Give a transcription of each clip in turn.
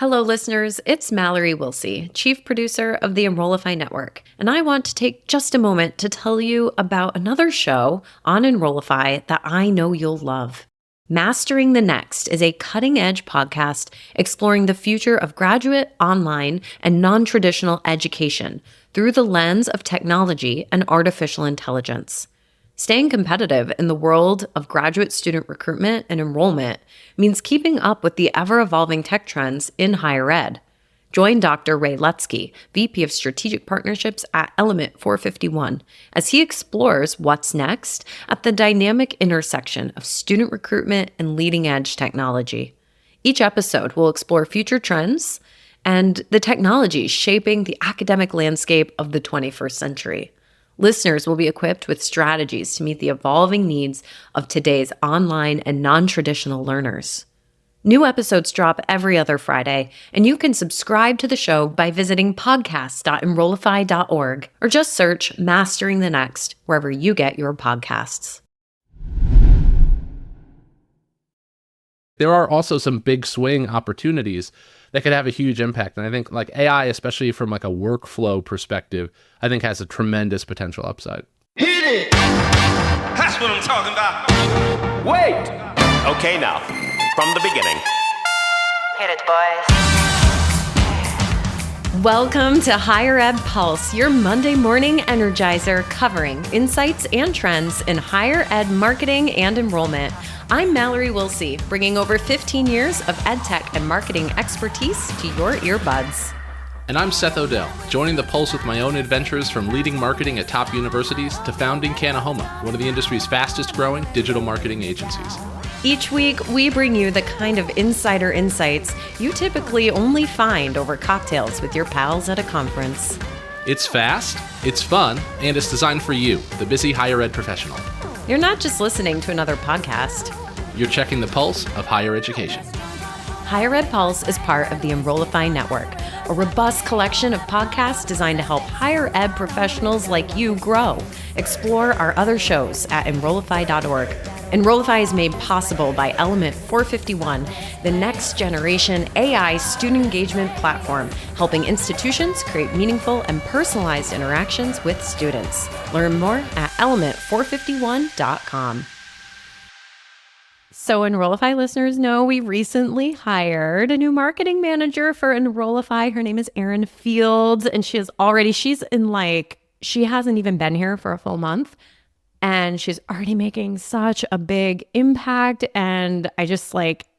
Hello, listeners. It's Mallory Wilsey, Chief Producer of the Enrollify Network, and I want to take just a moment to tell you about another show on Enrollify that I know you'll love. Mastering the Next is a cutting-edge podcast exploring the future of graduate, online, and non-traditional education through the lens of technology and artificial intelligence. Staying competitive in the world of graduate student recruitment and enrollment means keeping up with the ever-evolving tech trends in higher ed. Join Dr. Ray Lutsky, VP of Strategic Partnerships at Element 451, as he explores what's next at the dynamic intersection of student recruitment and leading-edge technology. Each episode will explore future trends and the technologies shaping the academic landscape of the 21st century. Listeners will be equipped with strategies to meet the evolving needs of today's online and non-traditional learners. New episodes drop every other Friday, and you can subscribe to the show by visiting podcast.enrollify.org or just search Mastering the Next wherever you get your podcasts. There are also some big swing opportunities that could have a huge impact. And I think like AI, especially from like a workflow perspective, I think has a tremendous potential upside. Hit it! That's what I'm talking about. Wait! Okay, now, from the beginning. Hit it, boys. Welcome to Higher Ed Pulse, your Monday morning energizer covering insights and trends in higher ed marketing and enrollment. I'm Mallory Wilsey, bringing over 15 years of edtech and marketing expertise to your earbuds. And I'm Seth Odell, joining the Pulse with my own adventures from leading marketing at top universities to founding Kanahoma, one of the industry's fastest growing digital marketing agencies. Each week, we bring you the kind of insider insights you typically only find over cocktails with your pals at a conference. It's fast, it's fun, and it's designed for you, the busy higher ed professional. You're not just listening to another podcast. You're checking the pulse of higher education. Higher Ed Pulse is part of the Enrollify Network, a robust collection of podcasts designed to help higher ed professionals like you grow. Explore our other shows at enrollify.org. Enrollify is made possible by Element 451, the next generation AI student engagement platform, helping institutions create meaningful and personalized interactions with students. Learn more at element451.com. So Enrollify listeners know we recently hired a new marketing manager for Enrollify. Her name is Erin Fields, and she hasn't even been here for a full month. And she's already making such a big impact. And I just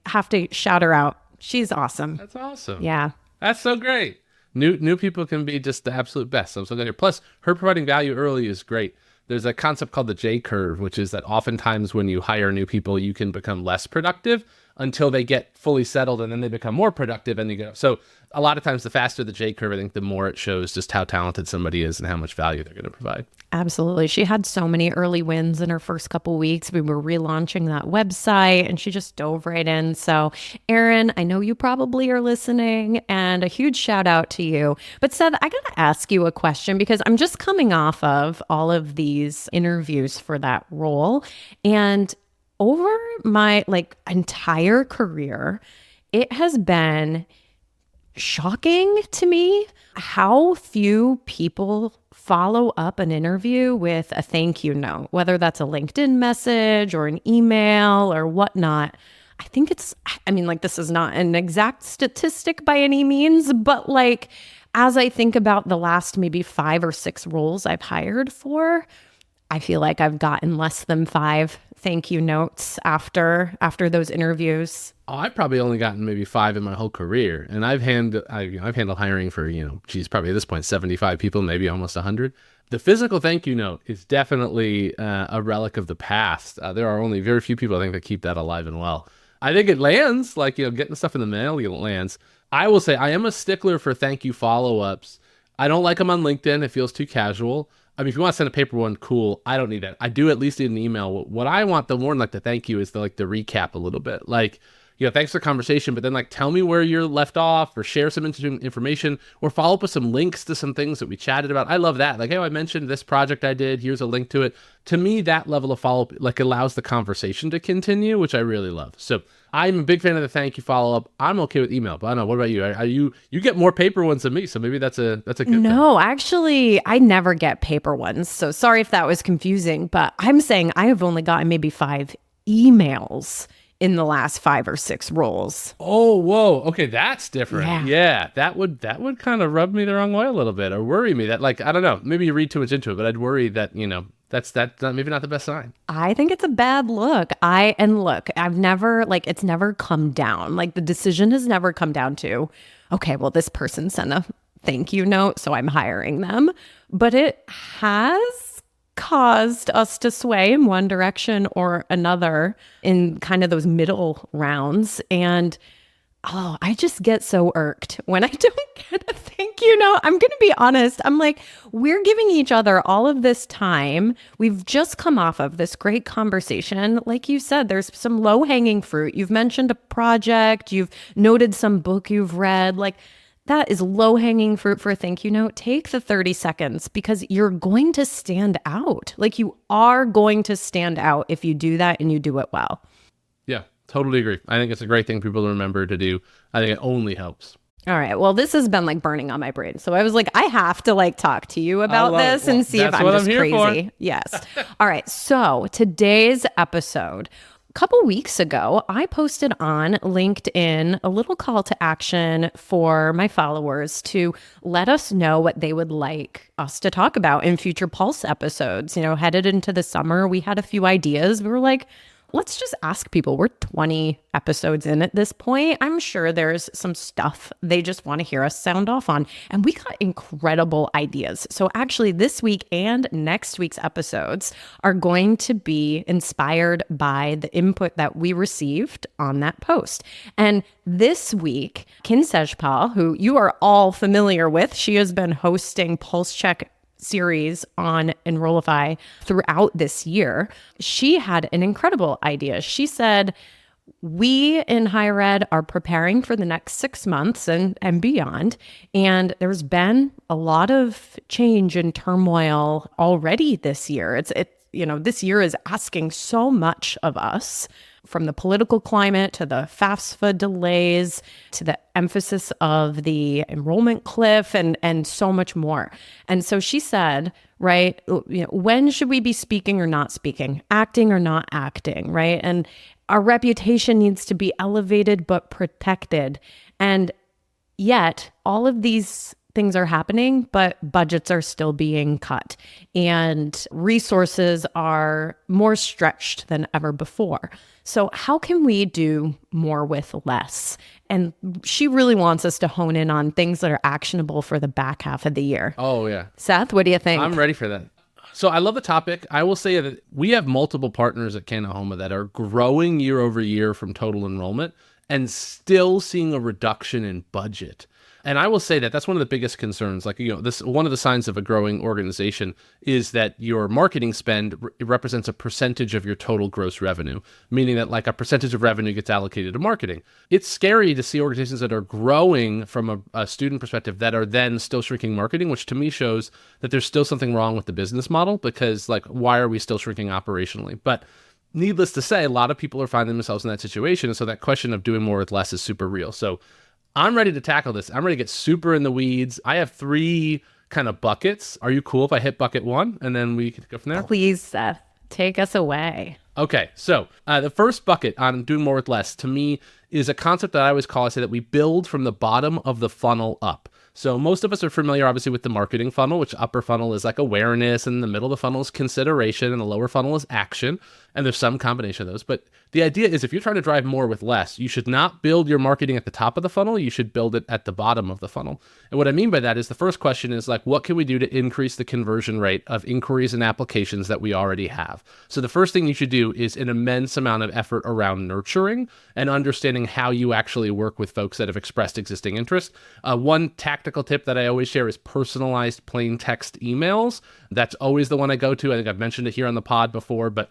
have to shout her out. She's awesome. That's awesome. Yeah. That's so great. New people can be just the absolute best. I'm so glad here. Plus, her providing value early is great. There's a concept called the J curve, which is that oftentimes when you hire new people, you can become less productive until they get fully settled, and then they become more productive and you go. So a lot of times the faster the J curve, I think the more it shows just how talented somebody is and how much value they're going to provide. Absolutely. She had so many early wins in her first couple weeks. We were relaunching that website and she just dove right in. So Erin, I know you probably are listening, and a huge shout out to you. But Seth, I got to ask you a question because I'm just coming off of all of these interviews for that role. And over my entire career, it has been shocking to me how few people follow up an interview with a thank you note, whether that's a LinkedIn message or an email or whatnot. I think this is not an exact statistic by any means, but as I think about the last maybe 5 or 6 roles I've hired for, I feel like I've gotten less than 5 thank you notes after those interviews. Oh, I've probably only gotten maybe 5 in my whole career, and I've handled hiring for probably at this point 75 people, maybe almost 100. The physical thank you note is definitely a relic of the past. There are only very few people I think that keep that alive and well. I think it lands, getting stuff in the mail, it lands. I will say I am a stickler for thank you follow-ups. I don't like them on LinkedIn. It feels too casual. I mean, if you want to send a paper one, cool. I don't need that. I do at least need an email. What I want, the more than the thank you, is the recap a little bit. Thanks for the conversation, but then tell me where you're left off, or share some interesting information, or follow up with some links to some things that we chatted about. I love that. Hey, I mentioned this project I did. Here's a link to it. To me, that level of follow-up allows the conversation to continue, which I really love. So I'm a big fan of the thank you follow up. I'm okay with email, but I don't know. What about you? Are you get more paper ones than me, so maybe that's a good thing. No, actually, I never get paper ones. So sorry if that was confusing, but I'm saying I have only gotten maybe 5 emails in the last 5 or 6 roles. Oh, whoa. Okay, that's different. Yeah. That would kind of rub me the wrong way a little bit or worry me that, like, I don't know, maybe you read too much into it, but I'd worry that, that's maybe not the best sign. I think it's a bad look. I've never, it's never come down. Like, the decision has never come down to, okay, well, this person sent a thank you note, so I'm hiring them. But it has caused us to sway in one direction or another in kind of those middle rounds. And I just get so irked when I don't get a thank you note. I'm going to be honest. I'm like, we're giving each other all of this time. We've just come off of this great conversation. Like you said, there's some low hanging fruit. You've mentioned a project. You've noted some book you've read. Like, that is low hanging fruit for a thank you note. Take the 30 seconds because you're going to stand out. Like, you are going to stand out if you do that and you do it well. Yeah. Totally agree. I think it's a great thing for people to remember to do. I think it only helps. All right. Well, this has been burning on my brain. So I was like, I have to talk to you about this and see if I'm just crazy. Yes. All right. So today's episode, a couple weeks ago, I posted on LinkedIn a little call to action for my followers to let us know what they would like us to talk about in future Pulse episodes. Headed into the summer, we had a few ideas. We were like, let's just ask people. We're 20 episodes in at this point. I'm sure there's some stuff they just want to hear us sound off on. And we got incredible ideas. So actually this week and next week's episodes are going to be inspired by the input that we received on that post. And this week, Kin Sejpal, who you are all familiar with, she has been hosting Pulse Check series on Enrollify throughout this year. She had an incredible idea. She said, we in higher ed are preparing for the next 6 months and beyond. And there's been a lot of change and turmoil already this year. This year is asking so much of us, from the political climate to the FAFSA delays to the emphasis of the enrollment cliff and so much more. And so she said, right, when should we be speaking or not speaking, acting or not acting, right? And our reputation needs to be elevated but protected. And yet all of these things are happening, but budgets are still being cut and resources are more stretched than ever before. So how can we do more with less? And she really wants us to hone in on things that are actionable for the back half of the year. Oh, yeah. Seth, what do you think? I'm ready for that. So I love the topic. I will say that we have multiple partners at Kanahoma that are growing year over year from total enrollment and still seeing a reduction in budget. And I will say that that's one of the biggest concerns. This one of the signs of a growing organization is that your marketing spend represents a percentage of your total gross revenue, meaning that a percentage of revenue gets allocated to marketing. It's scary to see organizations that are growing from a student perspective that are then still shrinking marketing, which to me shows that there's still something wrong with the business model because why are we still shrinking operationally? But needless to say, a lot of people are finding themselves in that situation. And so that question of doing more with less is super real. So I'm ready to tackle this. I'm ready to get super in the weeds. I have 3 kind of buckets. Are you cool if I hit bucket 1 and then we can go from there? Please, Seth, take us away. Okay, so the first bucket on doing more with less to me is a concept that I say that we build from the bottom of the funnel up. So most of us are familiar, obviously, with the marketing funnel, which upper funnel is awareness, and the middle of the funnel is consideration, and the lower funnel is action. And there's some combination of those. But the idea is if you're trying to drive more with less, you should not build your marketing at the top of the funnel. You should build it at the bottom of the funnel. And what I mean by that is the first question is what can we do to increase the conversion rate of inquiries and applications that we already have? So the first thing you should do is an immense amount of effort around nurturing and understanding how you actually work with folks that have expressed existing interest. One tactical tip that I always share is personalized plain text emails. That's always the one I go to. I think I've mentioned it here on the pod before, but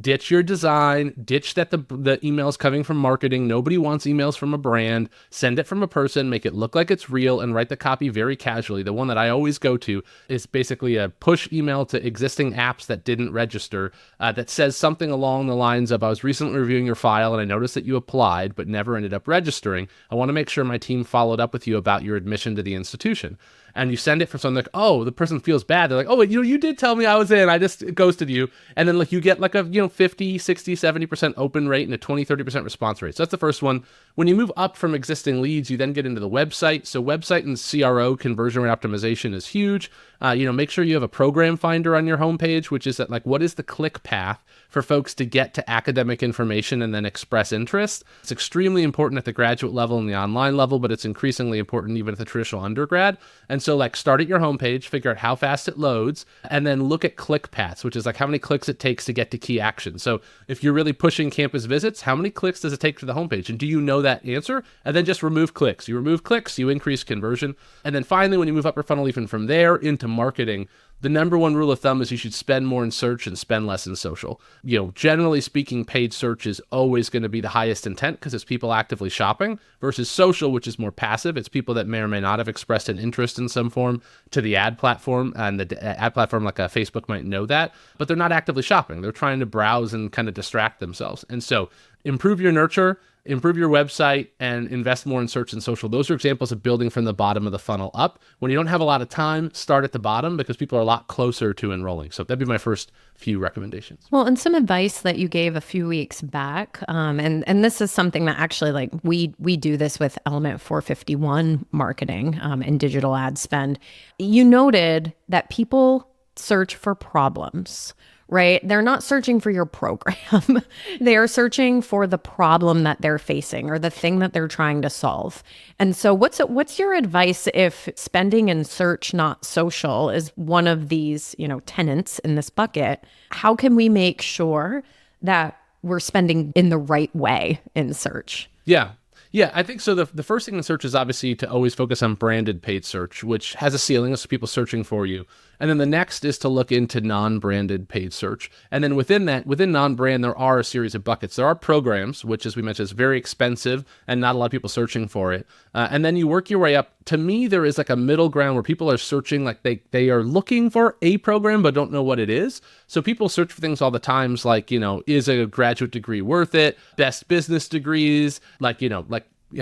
ditch your design, ditch that the email's coming from marketing. Nobody wants emails from a brand. Send it from a person, make it look like it's real, and write the copy very casually. The one that I always go to is basically a push email to existing apps that didn't register that says something along the lines of, I was recently reviewing your file and I noticed that you applied but never ended up registering. I want to make sure my team followed up with you about your admission to the institution. And you send it from something like, oh, the person feels bad. They're like, oh, you did tell me I was in. I just ghosted you. And then you get a 50, 60, 70% open rate and a 20, 30% response rate. So that's the first one. When you move up from existing leads, you then get into the website. So website and CRO, conversion rate optimization, is huge. Make sure you have a program finder on your homepage, which is that what is the click path for folks to get to academic information and then express interest. It's extremely important at the graduate level and the online level, but it's increasingly important even at the traditional undergrad. And so start at your homepage, figure out how fast it loads, and then look at click paths, which is how many clicks it takes to get to key action. So if you're really pushing campus visits, how many clicks does it take to the homepage? And do you know that answer? And then just remove clicks. You remove clicks, you increase conversion. And then finally, when you move up your funnel even from there into marketing, the number one rule of thumb is you should spend more in search and spend less in social. Generally speaking, paid search is always going to be the highest intent because it's people actively shopping, versus social, which is more passive. It's people that may or may not have expressed an interest in some form to the ad platform, and the ad platform like a Facebook might know that, but they're not actively shopping. They're trying to browse and kind of distract themselves. And so improve your nurture, improve your website, and invest more in search and social. Those are examples of building from the bottom of the funnel up. When you don't have a lot of time, start at the bottom because people are a lot closer to enrolling. So that'd be my first few recommendations. Well, and some advice that you gave a few weeks back, and this is something that actually we do this with Element 451 marketing and digital ad spend. You noted that people search for problems. Right? They're not searching for your program. They are searching for the problem that they're facing or the thing that they're trying to solve. And so what's your advice if spending in search, not social, is one of these, tenants in this bucket? How can we make sure that we're spending in the right way in search? Yeah, I think so. The first thing in search is obviously to always focus on branded paid search, which has a ceiling of people searching for you. And then the next is to look into non-branded paid search. And then within non-brand, there are a series of buckets. There are programs, which, as we mentioned, is very expensive and not a lot of people searching for it. And then you work your way up. To me, there is a middle ground where people are searching, they are looking for a program but don't know what it is. So people search for things all the times is a graduate degree worth it? Best business degrees,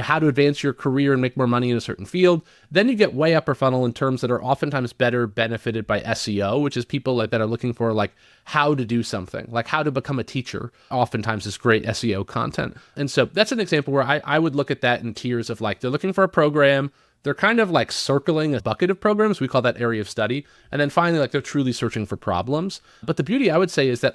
how to advance your career and make more money in a certain field. Then you get way upper funnel in terms that are oftentimes better benefited by SEO, which is people that are looking for how to do something, how to become a teacher. Oftentimes is great SEO content. And so that's an example where I would look at that in tiers of they're looking for a program. They're kind of circling a bucket of programs. We call that area of study. And then finally, they're truly searching for problems. But the beauty I would say is that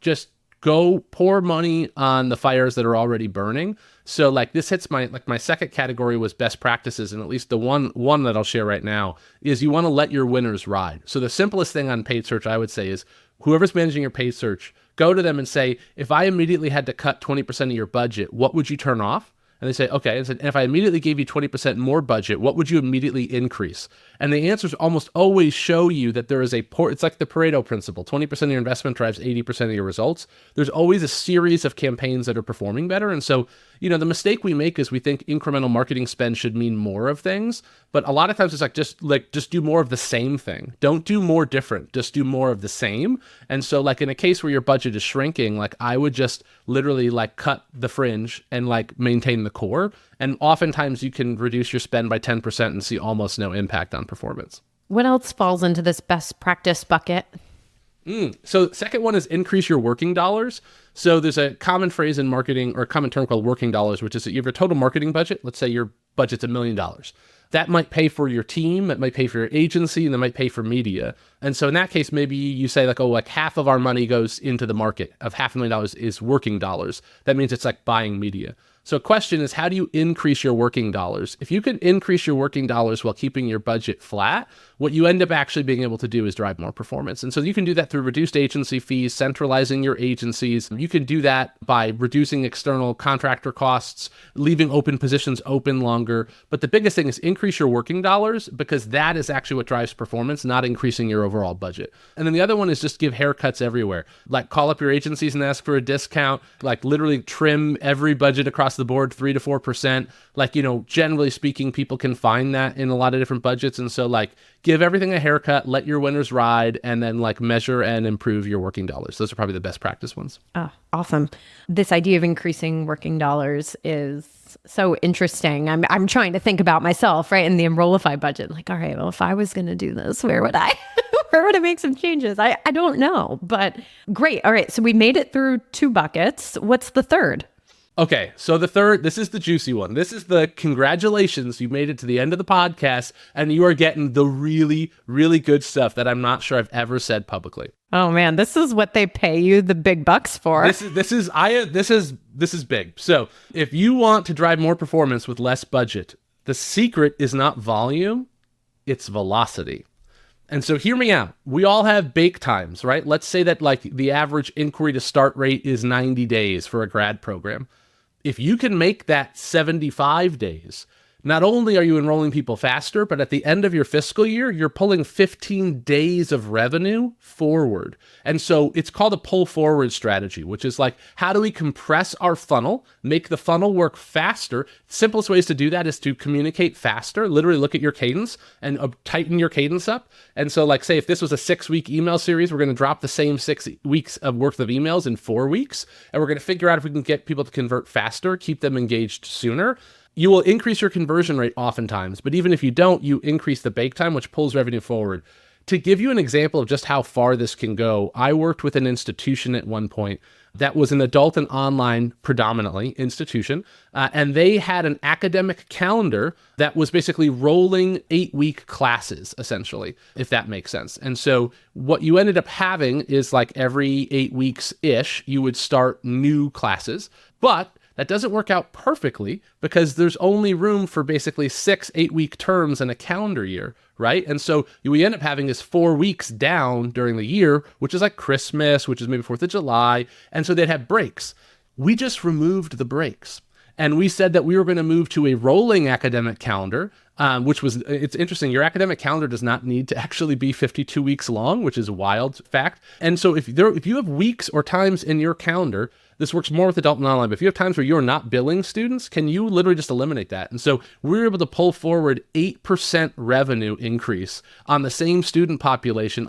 just go pour money on the fires that are already burning. So this hits my second category was best practices. And at least the one that I'll share right now is you want to let your winners ride. So the simplest thing on paid search I would say is whoever's managing your paid search, go to them and say, if I immediately had to cut 20% of your budget, what would you turn off? And they say, okay. And if I immediately gave you 20% more budget, what would you immediately increase? And the answers almost always show you that there is it's like the Pareto principle. 20% of your investment drives 80% of your results. There's always a series of campaigns that are performing better. And so, the mistake we make is we think incremental marketing spend should mean more of things. But a lot of times it's just do more of the same thing. Don't do more different. Just do more of the same. And so in a case where your budget is shrinking, I would just literally cut the fringe and maintain the core. And oftentimes you can reduce your spend by 10% and see almost no impact on performance. What else falls into this best practice bucket? So the second one is increase your working dollars. So there's a common phrase in marketing or a common term called working dollars, which is that you have a total marketing budget. Let's say your budget's $1 million. That might pay for your team, it might pay for your agency, and that might pay for media. And so in that case, maybe you say half of our money goes into the market of $500,000 is working dollars. That means it's buying media. So question is, how do you increase your working dollars? If you can increase your working dollars while keeping your budget flat, what you end up actually being able to do is drive more performance. And so you can do that through reduced agency fees, centralizing your agencies. You can do that by reducing external contractor costs, leaving open positions open longer. But the biggest thing is increase your working dollars, because that is actually what drives performance, not increasing your overall budget. And then the other one is just give haircuts everywhere. Like call up your agencies and ask for a discount, like literally trim every budget across the board 3 to 4%. Like, generally speaking, people can find that in a lot of different budgets. And so like give everything a haircut, let your winners ride, and then like measure and improve your working dollars. Those are probably the best practice ones. Oh, awesome. This idea of increasing working dollars is so interesting. I'm trying to think about myself, right? In the Enrollify budget, like, all right, well, if I was going to do this, where would I make some changes? I don't know, but great. All right. So we made it through 2 buckets. What's the third? Okay, so the third, this is the juicy one. This is the congratulations, you made it to the end of the podcast, and you are getting the really, really good stuff that I'm not sure I've ever said publicly. Oh man, this is what they pay you the big bucks for. This is big. So if you want to drive more performance with less budget, the secret is not volume, it's velocity. And so hear me out. We all have bake times, right? Let's say that like the average inquiry to start rate is 90 days for a grad program. If you can make that 75 days, not only are you enrolling people faster, but at the end of your fiscal year, you're pulling 15 days of revenue forward. And so it's called a pull forward strategy, which is like, how do we compress our funnel, make the funnel work faster? Simplest ways to do that is to communicate faster, literally look at your cadence and tighten your cadence up. And so like, say if this was a 6-week email series, we're going to drop the same 6 weeks of worth of emails in 4 weeks. And we're going to figure out if we can get people to convert faster, keep them engaged sooner. You will increase your conversion rate oftentimes, but even if you don't, you increase the bake time, which pulls revenue forward. To give you an example of just how far this can go, I worked with an institution at one point that was an adult and online predominantly institution, and they had an academic calendar that was basically rolling 8-week classes, essentially, if that makes sense. And so what you ended up having is like every 8 weeks-ish, you would start new classes, but that doesn't work out perfectly because there's only room for basically 6 8-week terms in a calendar year, right? And so we end up having is 4 weeks down during the year, which is like Christmas, which is maybe 4th of July. And so they'd have breaks. We just removed the breaks. And we said that we were going to move to a rolling academic calendar, it's interesting. Your academic calendar does not need to actually be 52 weeks long, which is a wild fact. And so if you have weeks or times in your calendar, this works more with adult and online, but if you have times where you're not billing students, can you literally just eliminate that? And so we were able to pull forward 8% revenue increase on the same student population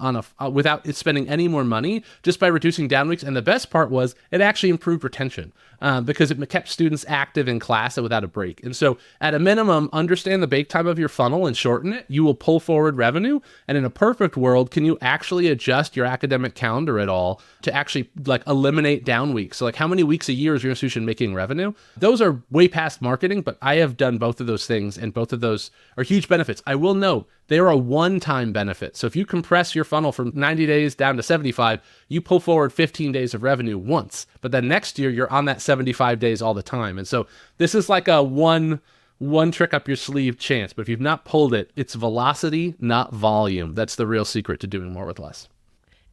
without spending any more money, just by reducing down weeks. And the best part was it actually improved retention because it kept students active in class without a break. And so at a minimum, understand the bake time of your funnel and shorten it. You will pull forward revenue. And in a perfect world, can you actually adjust your academic calendar at all to actually like eliminate down weeks? So like how many weeks a year is your institution making revenue? Those are way past marketing, but I have done both of those things, and both of those are huge benefits. I will note they are a one-time benefit. So if you compress your funnel from 90 days down to 75, you pull forward 15 days of revenue once, but then next year you're on that 75 days all the time. And so this is like a one trick up your sleeve chance, but if you've not pulled it, it's velocity, not volume. That's the real secret to doing more with less.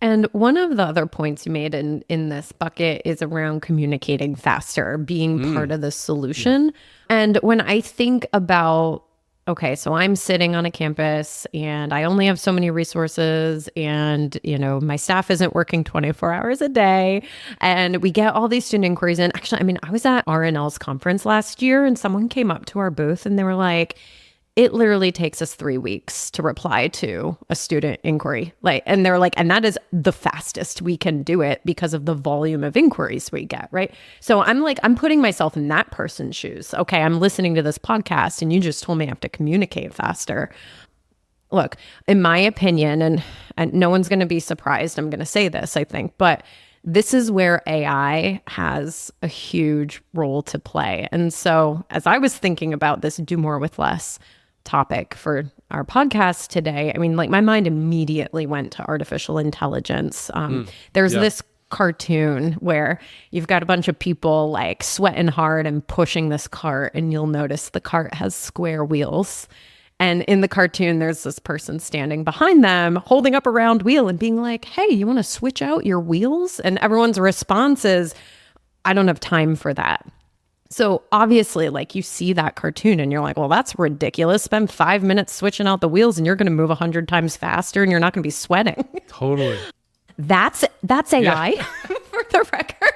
And one of the other points you made in this bucket is around communicating faster, being part of the solution. Yeah. And when I think about, okay, so I'm sitting on a campus and I only have so many resources and, my staff isn't working 24 hours a day and we get all these student inquiries. And actually, I was at RNL's conference last year and someone came up to our booth and they were like, it literally takes us 3 weeks to reply to a student inquiry. And they're like, and that is the fastest we can do it because of the volume of inquiries we get, right? So I'm putting myself in that person's shoes. Okay, I'm listening to this podcast and you just told me I have to communicate faster. Look, in my opinion, and no one's going to be surprised, I'm going to say this, I think, but this is where AI has a huge role to play. And so as I was thinking about this do more with less topic for our podcast today, my mind immediately went to artificial intelligence. There's this cartoon where you've got a bunch of people like sweating hard and pushing this cart, and you'll notice the cart has square wheels. And in the cartoon, there's this person standing behind them, holding up a round wheel and being like, hey, you want to switch out your wheels? And everyone's response is, I don't have time for that. So obviously, like, you see that cartoon and you're like, well, that's ridiculous. Spend 5 minutes switching out the wheels and you're going to move 100 times faster and you're not going to be sweating. Totally. That's AI for the record.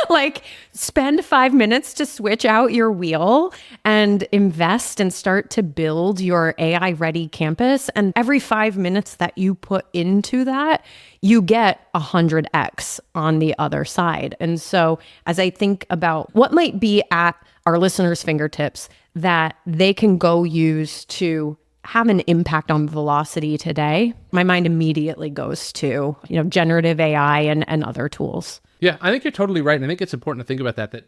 Like, spend 5 minutes to switch out your wheel and invest and start to build your AI ready campus. And every 5 minutes that you put into that, you get 100x on the other side. And so as I think about what might be at our listeners' fingertips that they can go use to have an impact on velocity today, my mind immediately goes to, generative AI and other tools. Yeah, I think you're totally right. And I think it's important to think about that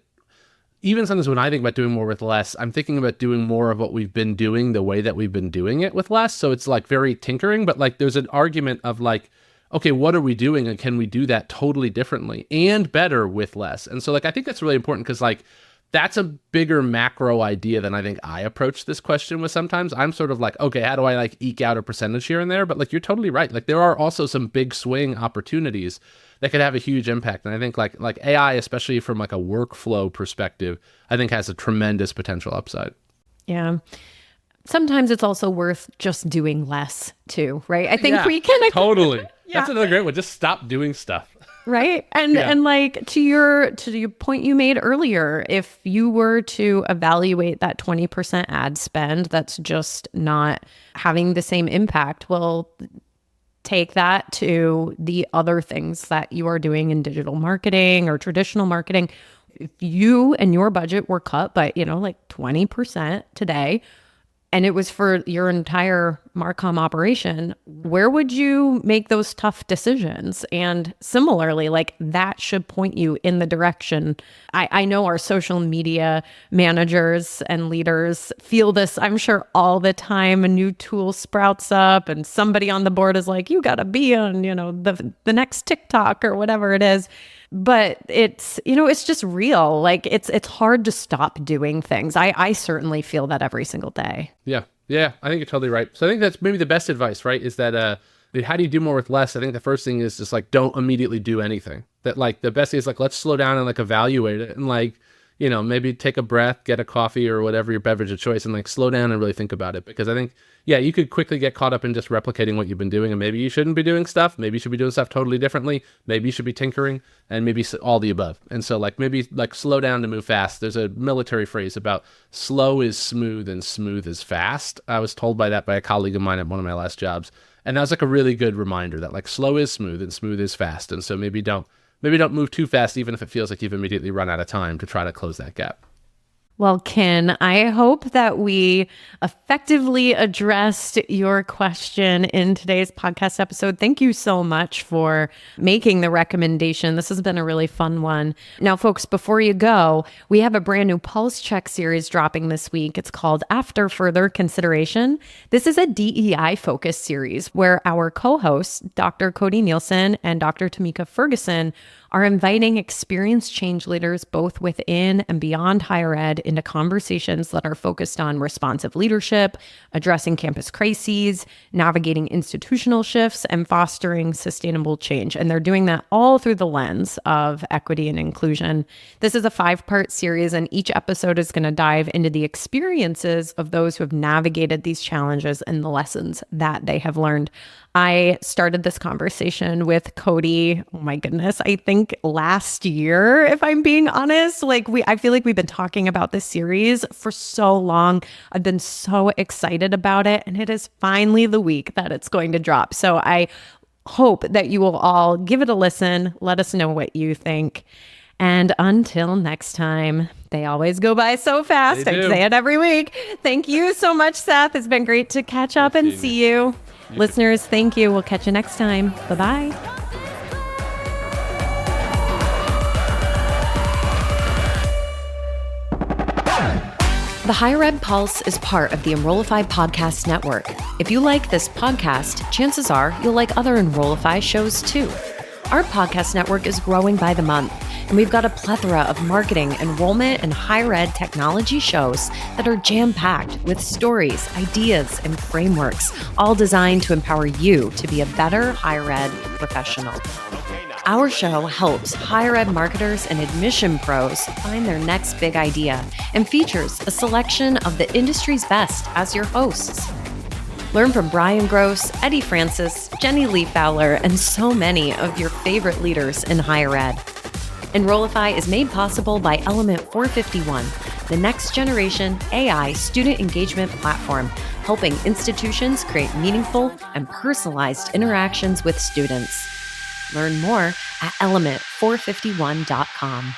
even sometimes when I think about doing more with less, I'm thinking about doing more of what we've been doing the way that we've been doing it with less. So it's like very tinkering, but like there's an argument of like, okay, what are we doing and can we do that totally differently and better with less? And so like, I think that's really important because like, that's a bigger macro idea than I think I approach this question with sometimes. I'm sort of like, okay, how do I like eke out a percentage here and there? But like, you're totally right. Like there are also some big swing opportunities that could have a huge impact. And I think like AI, especially from like a workflow perspective, I think has a tremendous potential upside. Yeah. Sometimes it's also worth just doing less too, right? I think we can totally. That's another great one. Just stop doing stuff. Right. And like to your point you made earlier, if you were to evaluate that 20% ad spend that's just not having the same impact, well, take that to the other things that you are doing in digital marketing or traditional marketing. If you and your budget were cut by, like 20% today, and it was for your entire Marcom operation, where would you make those tough decisions? And similarly, like that should point you in the direction. I know our social media managers and leaders feel this, I'm sure, all the time. A new tool sprouts up and somebody on the board is like, you got to be on, the next TikTok or whatever it is. But it's, it's just real. Like it's hard to stop doing things. I certainly feel that every single day. Yeah. I think you're totally right. So I think that's maybe the best advice, right? Is that how do you do more with less? I think the first thing is just like, don't immediately do anything. That like the best thing is like, let's slow down and like evaluate it and like, maybe take a breath, get a coffee or whatever your beverage of choice and like slow down and really think about it. Because I think, you could quickly get caught up in just replicating what you've been doing and maybe you shouldn't be doing stuff. Maybe you should be doing stuff totally differently. Maybe you should be tinkering and maybe all the above. And so like maybe like slow down to move fast. There's a military phrase about slow is smooth and smooth is fast. I was told by a colleague of mine at one of my last jobs. And that was like a really good reminder that like slow is smooth and smooth is fast. And so maybe don't move too fast, even if it feels like you've immediately run out of time to try to close that gap. Well, Ken, I hope that we effectively addressed your question in today's podcast episode. Thank you so much for making the recommendation. This has been a really fun one. Now, folks, before you go, we have a brand new Pulse Check series dropping this week. It's called After Further Consideration. This is a DEI-focused series where our co-hosts, Dr. Cody Nielsen and Dr. Tamika Ferguson, are inviting experienced change leaders both within and beyond higher ed into conversations that are focused on responsive leadership, addressing campus crises, navigating institutional shifts, and fostering sustainable change. And they're doing that all through the lens of equity and inclusion. This is a 5-part series, and each episode is going to dive into the experiences of those who have navigated these challenges and the lessons that they have learned. I started this conversation with Cody, oh my goodness, I think last year, if I'm being honest. I feel like we've been talking about this series for so long. I've been so excited about it, and it is finally the week that it's going to drop. So I hope that you will all give it a listen. Let us know what you think. And until next time, they always go by so fast. I say it every week. Thank you so much, Seth. It's been great to catch up and see you. Listeners, thank you. We'll catch you next time. Bye-bye. The Higher Ed Pulse is part of the Enrollify Podcast Network. If you like this podcast, chances are you'll like other Enrollify shows too. Our podcast network is growing by the month, and we've got a plethora of marketing, enrollment, and higher ed technology shows that are jam-packed with stories, ideas, and frameworks, all designed to empower you to be a better higher ed professional. Our show helps higher ed marketers and admission pros find their next big idea and features a selection of the industry's best as your hosts. Learn from Brian Gross, Eddie Francis, Jenny Lee Fowler, and so many of your favorite leaders in higher ed. Enrollify is made possible by Element 451, the next generation AI student engagement platform, helping institutions create meaningful and personalized interactions with students. Learn more at element451.com.